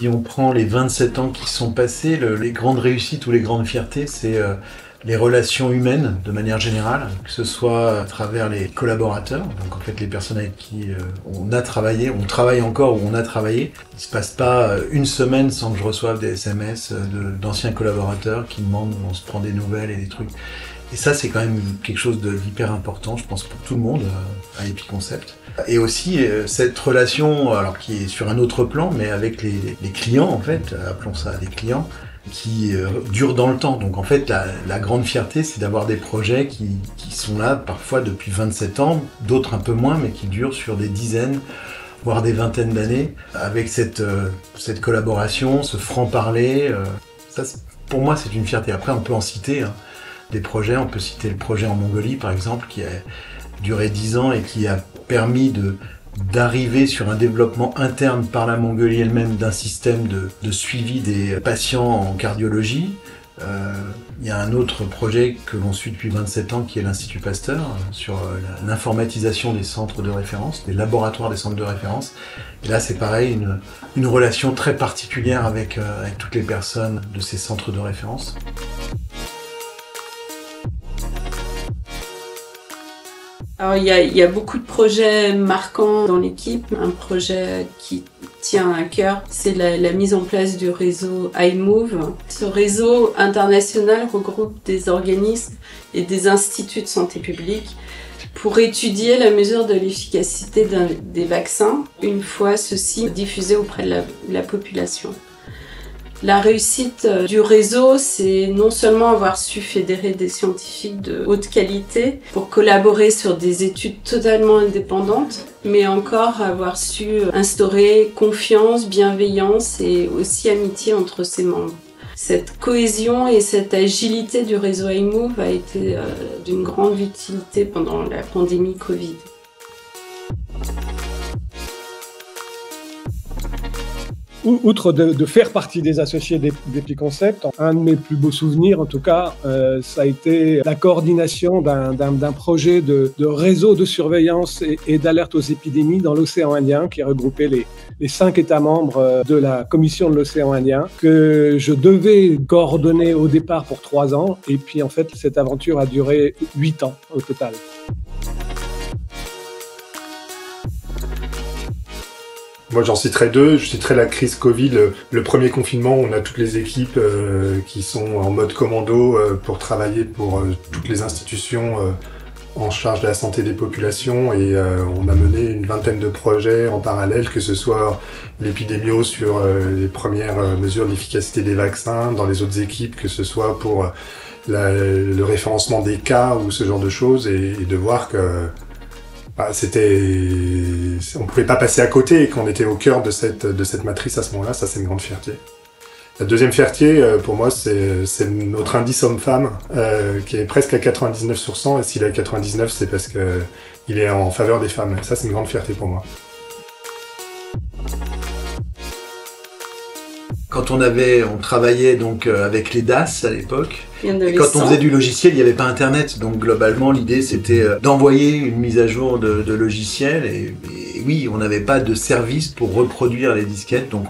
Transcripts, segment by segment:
Si on prend les 27 ans qui sont passés, les grandes réussites ou les grandes fiertés, c'est les relations humaines de manière générale, que ce soit à travers les collaborateurs, donc en fait les personnes avec qui on a travaillé, on travaille encore ou on a travaillé. Il ne se passe pas une semaine sans que je reçoive des SMS d'anciens collaborateurs qui demandent, on se prend des nouvelles et des trucs. Et ça, c'est quand même quelque chose d'hyper important, je pense, pour tout le monde à Epiconcept. Et aussi cette relation, alors qui est sur un autre plan, mais avec les clients, en fait, appelons ça des clients, qui durent dans le temps. Donc en fait, la grande fierté, c'est d'avoir des projets qui sont là, parfois depuis 27 ans, d'autres un peu moins, mais qui durent sur des dizaines, voire des vingtaines d'années, avec cette collaboration, ce franc-parler. Ça, pour moi, c'est une fierté. Après, on peut en citer des projets. On peut citer le projet en Mongolie, par exemple, qui a duré 10 ans et qui a permis d'arriver sur un développement interne par la Mongolie elle-même d'un système de suivi des patients en cardiologie. Il y a un autre projet que l'on suit depuis 27 ans qui est l'Institut Pasteur sur l'informatisation des centres de référence, des laboratoires des centres de référence. Et là c'est pareil, une relation très particulière avec toutes les personnes de ces centres de référence. Alors, il y a beaucoup de projets marquants dans l'équipe. Un projet qui tient à cœur, c'est la mise en place du réseau iMove. Ce réseau international regroupe des organismes et des instituts de santé publique pour étudier la mesure de l'efficacité des vaccins, une fois ceux-ci diffusés auprès de la population. La réussite du réseau, c'est non seulement avoir su fédérer des scientifiques de haute qualité pour collaborer sur des études totalement indépendantes, mais encore avoir su instaurer confiance, bienveillance et aussi amitié entre ses membres. Cette cohésion et cette agilité du réseau iMove a été d'une grande utilité pendant la pandémie Covid. Outre de faire partie des associés d'Epiconcept, un de mes plus beaux souvenirs, en tout cas, ça a été la coordination d'un projet de réseau de surveillance et d'alerte aux épidémies dans l'océan Indien, qui regroupait les 5 États membres de la Commission de l'océan Indien, que je devais coordonner au départ pour 3 ans. Et puis, en fait, cette aventure a duré 8 ans au total. Moi, j'en citerai 2. Je citerai la crise Covid, le premier confinement. On a toutes les équipes qui sont en mode commando pour travailler pour toutes les institutions en charge de la santé des populations. Et on a mené une vingtaine de projets en parallèle, que ce soit l'épidémio sur les premières mesures d'efficacité des vaccins, dans les autres équipes, que ce soit pour le référencement des cas ou ce genre de choses, et de voir que on pouvait pas passer à côté et qu'on était au cœur de cette matrice à ce moment-là. Ça, c'est une grande fierté. La deuxième fierté, pour moi, c'est notre indice homme-femme, qui est presque à 99 sur 100. Et s'il est à 99, c'est parce que il est en faveur des femmes. Ça, c'est une grande fierté pour moi. Quand on travaillait donc avec les DAS à l'époque, et quand on 100. faisait du logiciel, il n'y avait pas Internet. Donc globalement, l'idée c'était d'envoyer une mise à jour de logiciel. Et oui, on n'avait pas de service pour reproduire les disquettes. Donc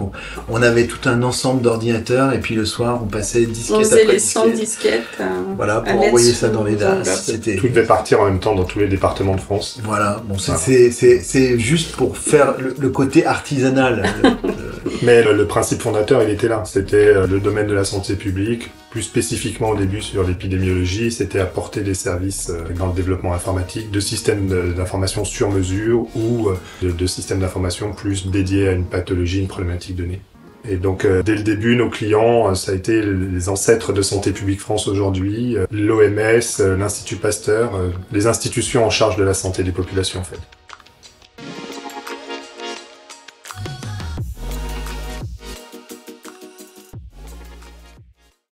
on avait tout un ensemble d'ordinateurs. Et puis le soir, on passait disquette après disquette. On faisait les 100 disquettes. Voilà, pour envoyer ça dans les DAS. Tout devait partir en même temps dans tous les départements de France. Voilà, bon, c'est juste pour faire le côté artisanal. Mais le principe fondateur, il était là. C'était le domaine de la santé publique, plus spécifiquement au début sur l'épidémiologie, c'était apporter des services dans le développement informatique, de systèmes d'information sur mesure ou de systèmes d'information plus dédiés à une pathologie, une problématique donnée. Et donc, dès le début, nos clients, ça a été les ancêtres de Santé publique France aujourd'hui, l'OMS, l'Institut Pasteur, les institutions en charge de la santé des populations, en fait.